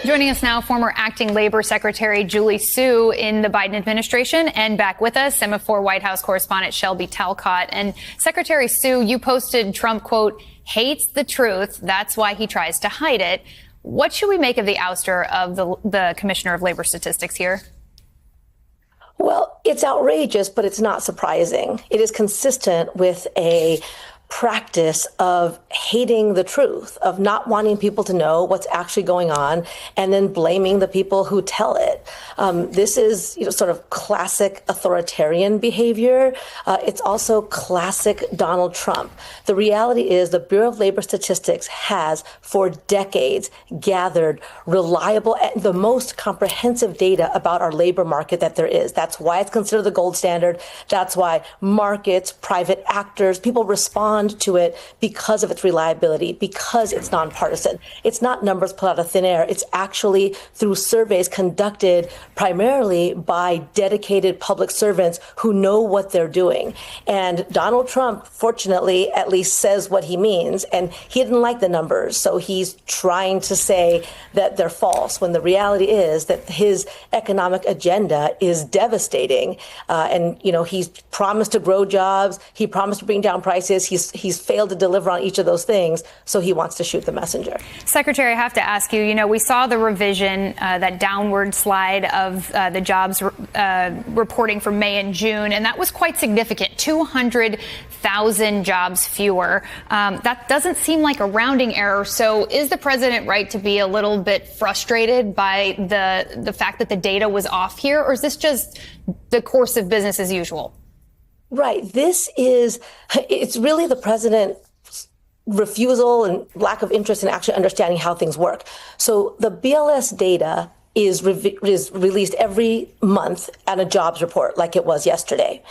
Joining us now, former acting labor secretary Julie Su in the Biden administration, and back with us, Semaphore White House correspondent Shelby Talcott. And Secretary Su, you posted Trump, quote, hates the truth. That's why he tries to hide it. What should we make of the ouster of the Commissioner of Labor Statistics here? Well, it's outrageous, but it's not surprising. It is consistent with a practice of hating the truth, of not wanting people to know what's actually going on, and then blaming the people who tell it. This is, sort of classic authoritarian behavior. It's also classic Donald Trump. The reality is the Bureau of Labor Statistics has, for decades, gathered reliable and the most comprehensive data about our labor market that there is. That's why it's considered the gold standard. That's why markets, private actors, people respond to it because of its reliability, because it's nonpartisan. It's not numbers pulled out of thin air. It's actually through surveys conducted primarily by dedicated public servants who know what they're doing. And Donald Trump, fortunately, at least says what he means, and he didn't like the numbers, so he's trying to say that they're false, when the reality is that his economic agenda is devastating. And he's promised to grow jobs, he promised to bring down prices, he's failed to deliver on each of those things, so he wants to shoot the messenger. Secretary, I have to ask you, we saw the revision, that downward slide of the jobs reporting for May and June, and that was quite significant, 200,000 jobs fewer. That doesn't seem like a rounding error, so is the president right to be a little bit frustrated by the fact that the data was off here, or is this just the course of business as usual? Right. It's really the president's refusal and lack of interest in actually understanding how things work. So the BLS data is released every month at a jobs report, like it was yesterday.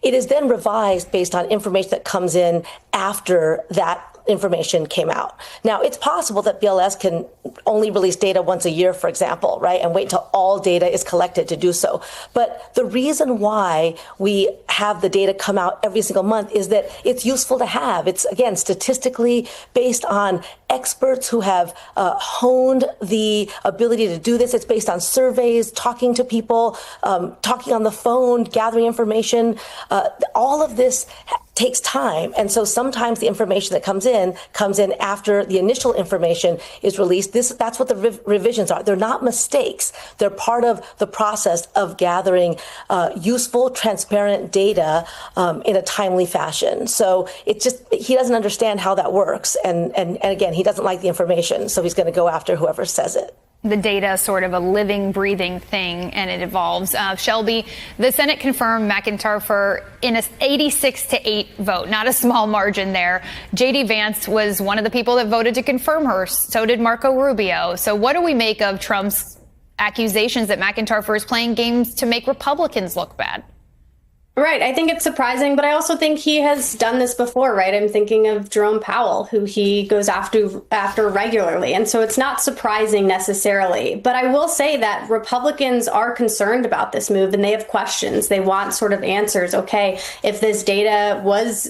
It is then revised based on information that comes in after that information came out. Now, it's possible that BLS can only release data once a year, for example, right, and wait until all data is collected to do so. But the reason why we have the data come out every single month is that it's useful to have. It's, again, statistically based on experts who have honed the ability to do this. It's based on surveys, talking to people, talking on the phone, gathering information. All of this takes time. And so sometimes the information that comes in after the initial information is released. That's what the revisions are. They're not mistakes. They're part of the process of gathering useful, transparent data in a timely fashion. So he doesn't understand how that works. And again, he doesn't like the information. So he's going to go after whoever says it. The data is sort of a living, breathing thing, and it evolves. Shelby, the Senate confirmed McIntyre in a 86-8 vote, not a small margin there. J.D. Vance was one of the people that voted to confirm her. So did Marco Rubio. So what do we make of Trump's accusations that McIntyre is playing games to make Republicans look bad? Right. I think it's surprising, but I also think he has done this before, right? I'm thinking of Jerome Powell, who he goes after regularly. And so it's not surprising necessarily. But I will say that Republicans are concerned about this move and they have questions. They want sort of answers. OK, if this data was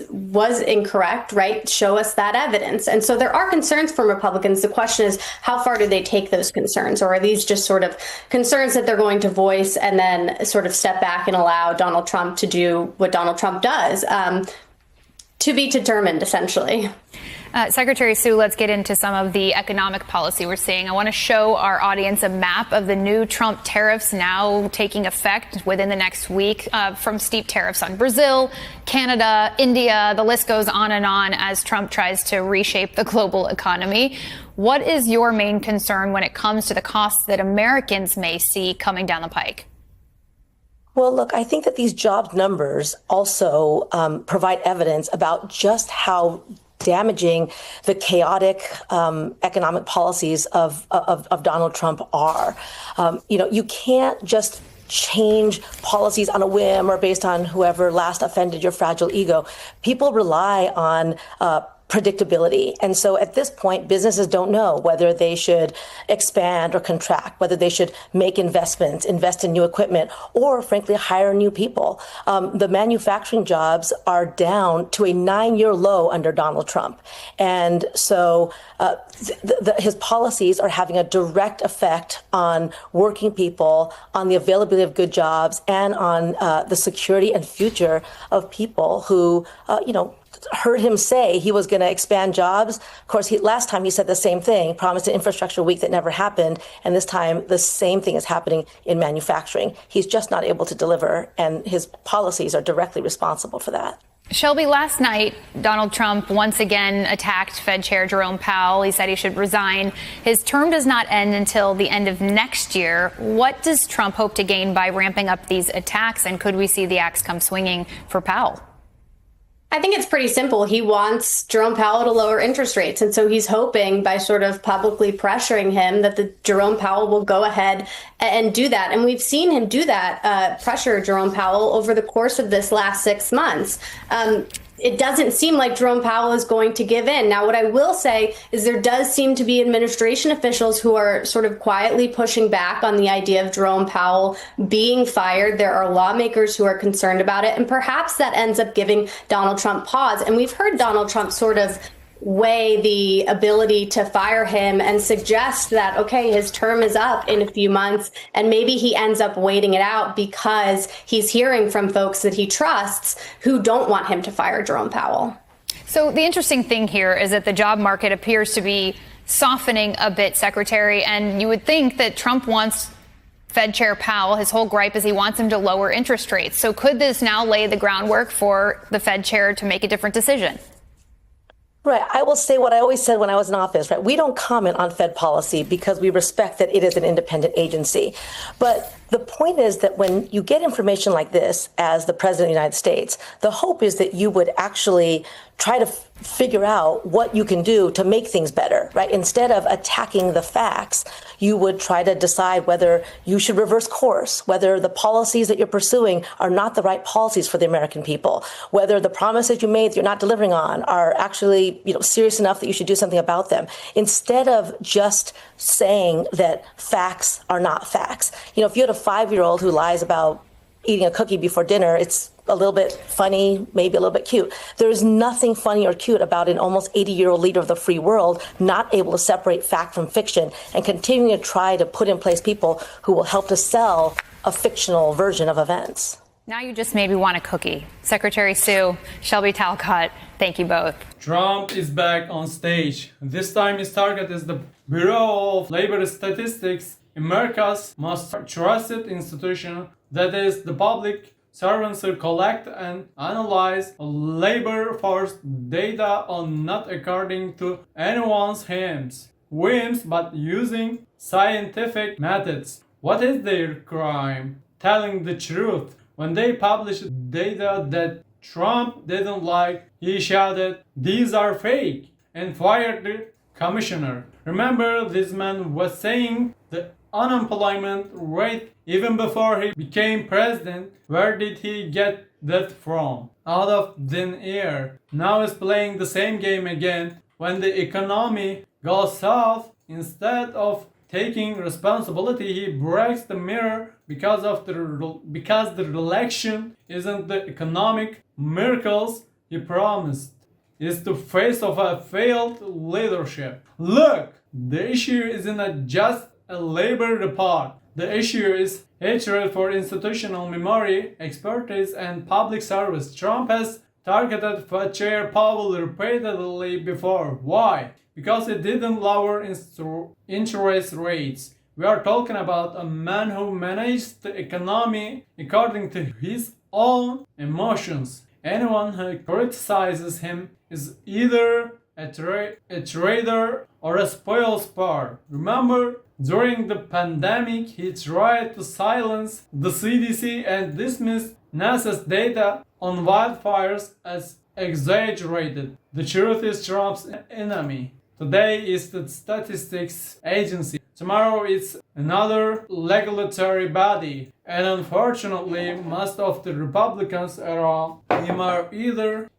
incorrect, right, show us that evidence. And so there are concerns from Republicans. The question is, how far do they take those concerns? Or are these just sort of concerns that they're going to voice and then sort of step back and allow Donald Trump to do what Donald Trump does, to be determined, essentially. Secretary Su, let's get into some of the economic policy we're seeing. I want to show our audience a map of the new Trump tariffs now taking effect within the next week, from steep tariffs on Brazil, Canada, India. The list goes on and on as Trump tries to reshape the global economy. What is your main concern when it comes to the costs that Americans may see coming down the pike? Well, look, I think that these job numbers also provide evidence about just how damaging the chaotic economic policies of Donald Trump are. You can't just change policies on a whim or based on whoever last offended your fragile ego. People rely on predictability. And so at this point, businesses don't know whether they should expand or contract, whether they should make investments, invest in new equipment, or frankly, hire new people. The manufacturing jobs are down to a 9-year low under Donald Trump. And so his policies are having a direct effect on working people, on the availability of good jobs, and on the security and future of people who, heard him say he was going to expand jobs. Of course, last time he said the same thing, promised an infrastructure week that never happened. And this time, the same thing is happening in manufacturing. He's just not able to deliver, and his policies are directly responsible for that. Shelby, last night, Donald Trump once again attacked Fed Chair Jerome Powell. He said he should resign. His term does not end until the end of next year. What does Trump hope to gain by ramping up these attacks? And could we see the axe come swinging for Powell? I think it's pretty simple. He wants Jerome Powell to lower interest rates. And so he's hoping by sort of publicly pressuring him that the Jerome Powell will go ahead and do that. And we've seen him do that, pressure Jerome Powell over the course of this last 6 months. It doesn't seem like Jerome Powell is going to give in. Now, what I will say is there does seem to be administration officials who are sort of quietly pushing back on the idea of Jerome Powell being fired. There are lawmakers who are concerned about it, and perhaps that ends up giving Donald Trump pause. And we've heard Donald Trump sort of weigh the ability to fire him and suggest that, okay, his term is up in a few months, and maybe he ends up waiting it out because he's hearing from folks that he trusts who don't want him to fire Jerome Powell. So the interesting thing here is that the job market appears to be softening a bit, Secretary, and you would think that Trump wants Fed Chair Powell, his whole gripe is he wants him to lower interest rates. So could this now lay the groundwork for the Fed chair to make a different decision? Right. I will say what I always said when I was in office, right? We don't comment on Fed policy because we respect that it is an independent agency. But the point is that when you get information like this as the president of the United States, the hope is that you would actually try to figure out what you can do to make things better, right? Instead of attacking the facts, you would try to decide whether you should reverse course, whether the policies that you're pursuing are not the right policies for the American people, whether the promises you made that you're not delivering on are actually, serious enough that you should do something about them. Instead of just saying that facts are not facts. If you had a 5-year-old who lies about eating a cookie before dinner, it's a little bit funny, maybe a little bit cute. There is nothing funny or cute about an almost 80-year-old leader of the free world not able to separate fact from fiction and continuing to try to put in place people who will help to sell a fictional version of events. Now you just made me want a cookie. Secretary Sue, Shelby Talcott, thank you both. Trump is back on stage. This time his target is the Bureau of Labor Statistics, America's most trusted institution, that is, the public servants who collect and analyze labor force data on not according to anyone's whims, but using scientific methods. What is their crime? Telling the truth. When they published data that Trump didn't like, he shouted, "These are fake," and fired the commissioner. Remember, this man was saying the unemployment rate even before he became president. Where did he get that from? Out of thin air. Now he's playing the same game again. When the economy goes south, instead of taking responsibility, he breaks the mirror because the election isn't the economic miracles he promised. It's the face of a failed leadership. Look, the issue isn't just a labor report. The issue is hatred for institutional memory, expertise, and public service. Trump has targeted Fed Chair Powell repeatedly before. Why? Because he didn't lower interest rates. We are talking about a man who managed the economy according to his own emotions. Anyone who criticizes him is either a traitor or a spoilsport. Remember, during the pandemic, he tried to silence the CDC and dismissed NASA's data on wildfires as exaggerated. The truth is Trump's enemy. Today is the statistics agency. Tomorrow it's another regulatory body. And unfortunately, most of the Republicans are either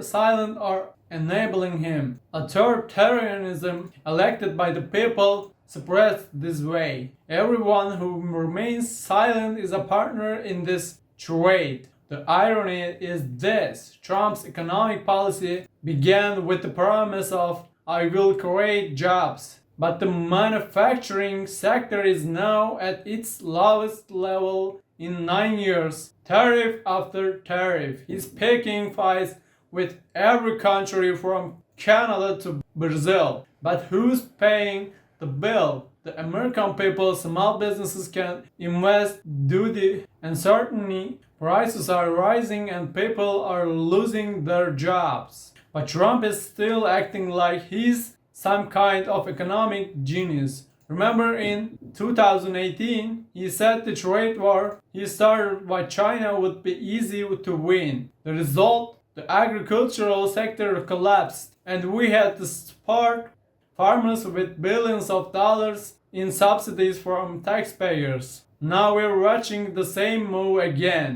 silent or enabling him. Authoritarianism elected by the people suppressed this way. Everyone who remains silent is a partner in this trade. The irony is this: Trump's economic policy began with the promise of "I will create jobs," but the manufacturing sector is now at its lowest level in 9 years. Tariff after tariff. He's picking fights with every country from Canada to Brazil. But who's paying the bill? The American people. Small businesses can't invest due to uncertainty. Prices are rising and people are losing their jobs. But Trump is still acting like he's some kind of economic genius. Remember in 2018, he said the trade war he started by China would be easy to win. The result? The agricultural sector collapsed, and we had to support farmers with billions of dollars in subsidies from taxpayers. Now we're watching the same move again.